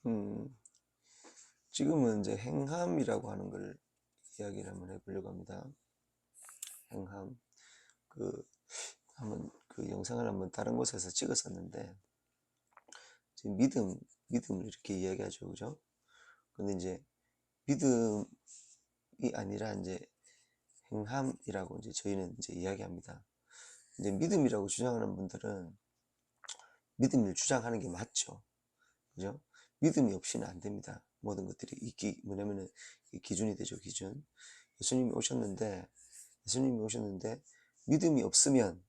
음, 지금은 이제 행함이라고 하는 걸 이야기를 한번 해보려고 합니다. 행함. 그, 한번 그 영상을 한번 다른 곳에서 찍었었는데, 지금 믿음을 이렇게 이야기하죠. 그죠? 근데 이제 믿음이 아니라 이제 행함이라고 이제 저희는 이제 이야기합니다. 이제 믿음이라고 주장하는 분들은 믿음을 주장하는 게 맞죠. 그죠? 믿음이 없이는 안 됩니다. 모든 것들이 뭐냐면은 기준이 되죠. 기준. 예수님이 오셨는데 예수님이 오셨는데 믿음이 없으면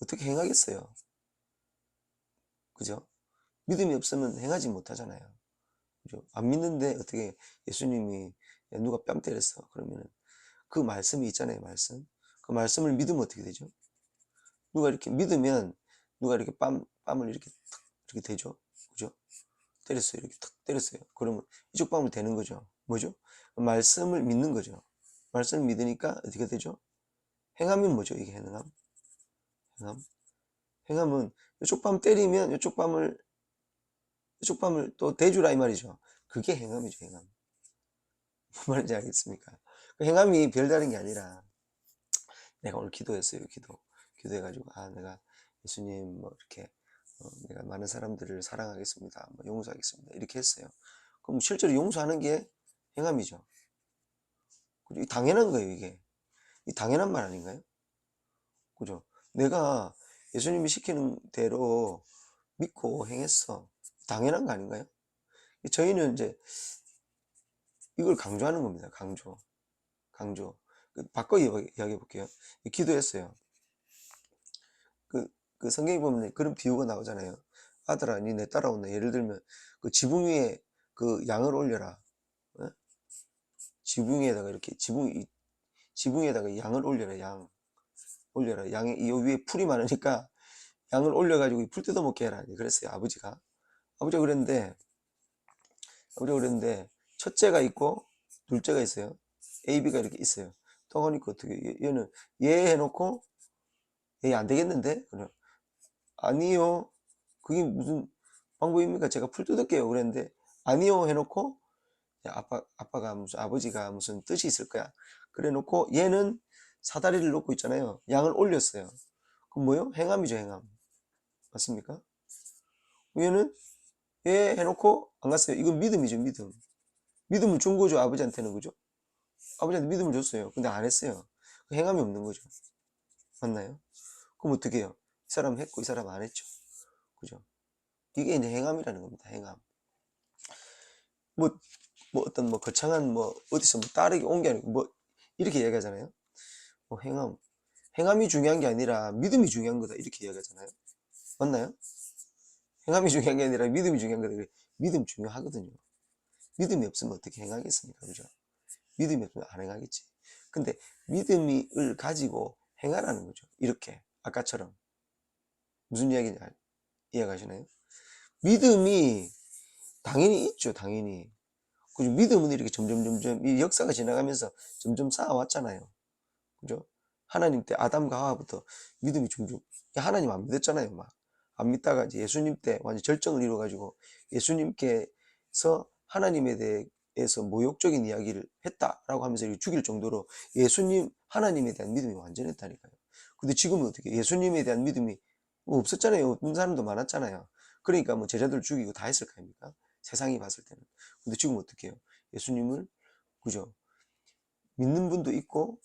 어떻게 행하겠어요? 그죠? 믿음이 없으면 행하지 못하잖아요. 그죠? 안 믿는데 어떻게 예수님이 야, 누가 뺨 때렸어? 그러면은 그 말씀이 있잖아요. 말씀. 그 말씀을 믿으면 어떻게 되죠? 누가 이렇게 믿으면 누가 이렇게 뺨을 이렇게 탁 이렇게 대죠. 그죠? 때렸어요. 이렇게 탁 때렸어요. 그러면 이쪽 뺨을 대는 거죠. 뭐죠? 말씀을 믿는 거죠. 말씀을 믿으니까 어떻게 되죠? 행하면 뭐죠? 이게 행함. 행함. 행함은 이쪽 뺨 때리면 이쪽 뺨을 또 대주라 이 말이죠. 그게 행함이죠. 행함. 무슨 말인지 알겠습니까? 그 행함이 별다른 게 아니라 내가 오늘 기도했어요. 기도해가지고 내가 예수님 뭐 이렇게 내가 많은 사람들을 사랑하겠습니다. 뭐 용서하겠습니다. 이렇게 했어요. 그럼 실제로 용서하는 게 행함이죠. 그죠? 당연한 거예요. 이게 이 당연한 말 아닌가요? 그죠? 내가 예수님이 시키는 대로 믿고 행했어. 당연한 거 아닌가요? 저희는 이제 이걸 강조하는 겁니다. 강조. 바꿔 이야기해 볼게요. 기도했어요. 그 성경에 보면 그런 비유가 나오잖아요. 아들아, 니 내 따라온다. 예를 들면 그 지붕 위에 그 양을 올려라. 어? 지붕 위에다가 이렇게 지붕에다가 양을 올려라. 양 올려라. 양이 이 위에 풀이 많으니까 양을 올려가지고 풀 뜯어먹게 해라. 그랬어요. 아버지가 그랬는데 첫째가 있고 둘째가 있어요. A, B가 이렇게 있어요. 또 하니까 어떻게 얘는 얘 해놓고 얘 안 되겠는데? 그래. 아니요. 그게 무슨 방법입니까? 제가 풀 뜯을게요. 그랬는데 아니요 해놓고 야, 아버지가 무슨 뜻이 있을 거야. 그래 놓고 얘는 사다리를 놓고 있잖아요. 양을 올렸어요. 그럼 뭐요? 행함이죠, 행함. 맞습니까? 얘는 얘 해놓고 안 갔어요. 이건 믿음이죠, 믿음. 믿음을 준 거죠, 아버지한테는. 그죠? 아버지한테 믿음을 줬어요. 근데 안 했어요. 행함이 없는 거죠. 맞나요? 그럼 어떻게 해요? 이 사람 했고 이 사람 안 했죠. 그죠? 이게 이제 행함이라는 겁니다. 행함. 뭐, 어떤 거창한 어디서 따르게 온 게 아니고 이렇게 얘기하잖아요. 행함이 중요한 게 아니라 믿음이 중요한 거다. 이렇게 이야기하잖아요. 맞나요? 행함이 중요한 게 아니라 믿음이 중요한 거다. 믿음 중요하거든요. 믿음이 없으면 어떻게 행하겠습니까? 그죠? 믿음이 없으면 안 행하겠지. 근데 믿음을 가지고 행하라는 거죠. 이렇게. 아까처럼. 무슨 이야기인지 이해가시나요? 믿음이 당연히 있죠. 당연히. 그죠? 믿음은 이렇게 점점 이 역사가 지나가면서 점점 쌓아왔잖아요. 그죠? 하나님 때 아담과 하와부터 믿음이 점점 하나님 안 믿었잖아요. 막 안 믿다가 이제 예수님 때 완전 절정을 이뤄가지고 예수님께서 하나님에 대해서 모욕적인 이야기를 했다라고 하면서 죽일 정도로 하나님에 대한 믿음이 완전했다니까요. 근데 지금은 어떻게 예수님에 대한 믿음이 없었잖아요. 없는 사람도 많았잖아요. 그러니까 뭐 제자들 죽이고 다 했을 거 아닙니까? 세상이 봤을 때는. 근데 지금 어떻게 해요? 예수님을 그죠? 믿는 분도 있고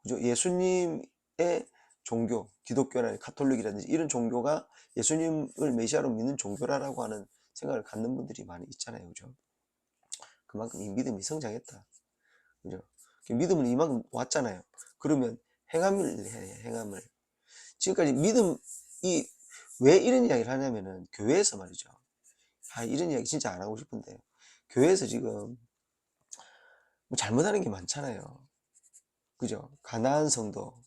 그죠? 예수님의 종교, 기독교나 가톨릭이라든지 이런 종교가 예수님을 메시아로 믿는 종교라고 하는 생각을 갖는 분들이 많이 있잖아요. 그죠? 그만큼 이 믿음이 성장했다. 그죠? 믿음을 이만큼 왔잖아요. 그러면 행함을 해, 행함을. 지금까지 믿음이 왜 이런 이야기를 하냐면은 교회에서 말이죠. 이런 이야기 진짜 안 하고 싶은데 교회에서 지금 뭐 잘못하는 게 많잖아요. 그죠? 가나안 성도,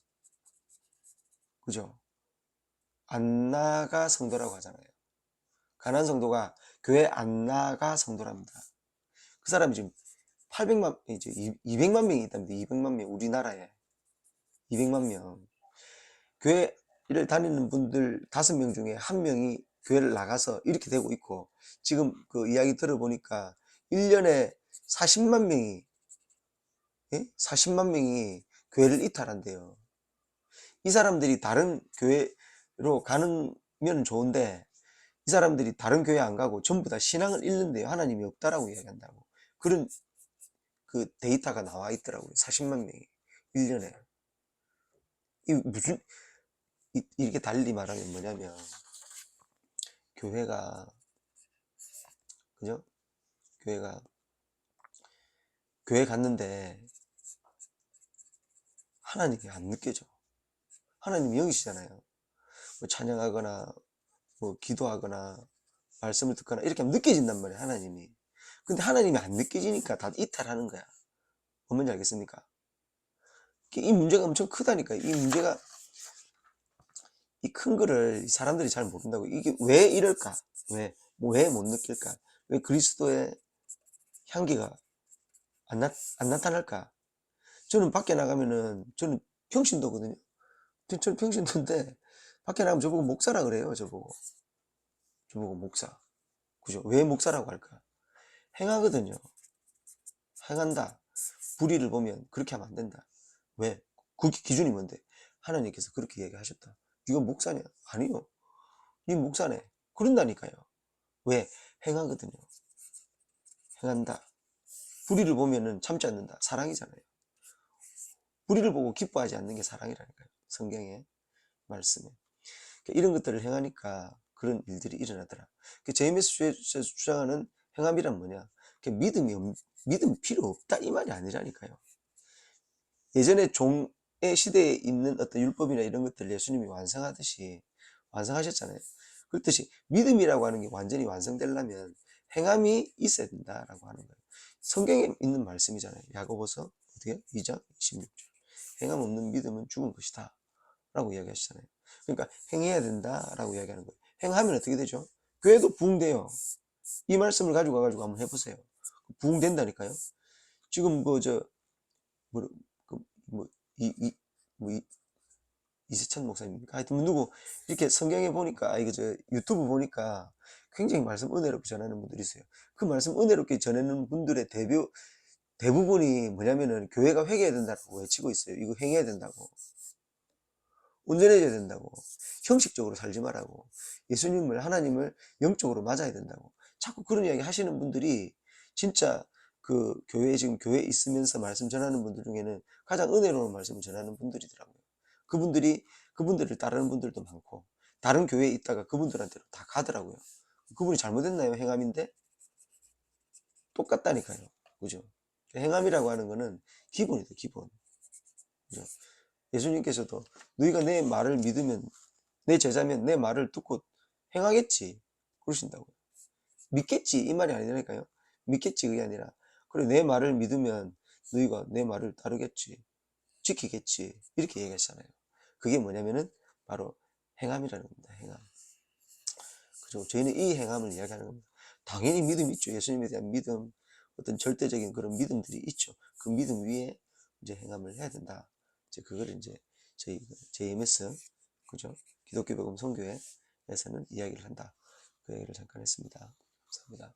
그죠? 안 나가 성도라고 하잖아요. 가나안 성도가 교회 안 나가 성도랍니다. 그 사람이 지금 800만, 이제 200만 명이 있답니다. 200만 명, 우리나라에. 200만 명. 교회를 다니는 분들 5명 중에 1명이 교회를 나가서 이렇게 되고 있고, 지금 그 이야기 들어보니까 1년에 40만 명이, 예? 40만 명이 교회를 이탈한대요. 이 사람들이 다른 교회로 가는 면 좋은데, 이 사람들이 다른 교회 안 가고 전부 다 신앙을 잃는데요. 하나님이 없다라고 이야기한다고. 그런 그 데이터가 나와 있더라고요. 40만 명이 1년에. 이 무슨 이렇게 달리 말하면 뭐냐면, 교회가, 그죠? 교회가 교회 갔는데 하나님이 안 느껴져. 하나님이 여기시잖아요. 뭐 찬양하거나 뭐 기도하거나 말씀을 듣거나 이렇게 하면 느껴진단 말이에요. 하나님이. 근데 하나님이 안 느껴지니까 다 이탈하는 거야. 뭔지 알겠습니까? 이 문제가 엄청 크다니까요. 이 문제가, 이 큰 거를 사람들이 잘 모른다고. 이게 왜 이럴까? 왜 못 느낄까? 왜 그리스도의 향기가 안 나타날까? 저는 밖에 나가면은, 저는 평신도거든요. 저는 평신도인데, 밖에 나가면 저보고 목사라 그래요. 저보고 목사. 그죠? 왜 목사라고 할까? 행하거든요. 행한다. 불의를 보면 그렇게 하면 안 된다. 왜? 그 기준이 뭔데? 하나님께서 그렇게 얘기하셨다. 이건 목사냐? 아니요. 이 목사네. 그런다니까요. 왜? 행하거든요. 행한다. 불의를 보면은 참지 않는다. 사랑이잖아요. 불의를 보고 기뻐하지 않는 게 사랑이라니까요. 성경의 말씀에. 이런 것들을 행하니까 그런 일들이 일어나더라. 제임스 주장하는 행함이란 뭐냐? 믿음이 필요 없다 이 말이 아니라니까요. 예전에 종의 시대에 있는 어떤 율법이나 이런 것들 예수님이 완성하셨잖아요. 그렇듯이 믿음이라고 하는 게 완전히 완성되려면 행함이 있어야 된다라고 하는 거예요. 성경에 있는 말씀이잖아요. 야고보서 어떻게? 2장 26절. 행함 없는 믿음은 죽은 것이다 라고 이야기하시잖아요. 그러니까 행해야 된다라고 이야기하는 거예요. 행하면 어떻게 되죠? 교회도 부흥돼요. 이 말씀을 가지고 와가지고 한번 해보세요. 부흥된다니까요. 지금 뭐, 그, 뭐, 뭐, 이세찬 목사님입니까? 하여튼 누구 이렇게 성경에 보니까 이거 유튜브 보니까 굉장히 말씀 은혜롭게 전하는 분들이 있어요. 그 말씀 은혜롭게 전하는 분들의 대부분이 뭐냐면은 교회가 회개해야 된다고 외치고 있어요. 이거 행해야 된다고. 온전해져야 된다고. 형식적으로 살지 말라고. 예수님을, 하나님을 영적으로 맞아야 된다고. 자꾸 그런 이야기 하시는 분들이 진짜 지금 교회에 있으면서 말씀 전하는 분들 중에는 가장 은혜로운 말씀을 전하는 분들이더라고요. 그분들을 따르는 분들도 많고, 다른 교회에 있다가 그분들한테로 다 가더라고요. 그분이 잘못했나요? 행함인데? 똑같다니까요. 그죠? 행함이라고 하는 거는 기본이다, 기본. 그죠? 예수님께서도 너희가 내 말을 믿으면, 내 제자면 내 말을 듣고 행하겠지 그러신다고요. 믿겠지 이 말이 아니라니까요. 믿겠지 그게 아니라, 그래 내 말을 믿으면 너희가 내 말을 따르겠지, 지키겠지 이렇게 얘기하시잖아요. 그게 뭐냐면은 바로 행함이라는 겁니다. 행함. 그죠? 저희는 이 행함을 이야기하는 겁니다. 당연히 믿음이 있죠. 예수님에 대한 믿음, 어떤 절대적인 그런 믿음들이 있죠. 그 믿음 위에 이제 행함을 해야 된다. 이제 그걸 이제 저희 JMS, 그죠? 기독교 복음 선교회에서는 이야기를 한다. 그 얘기를 잠깐 했습니다. 감사합니다.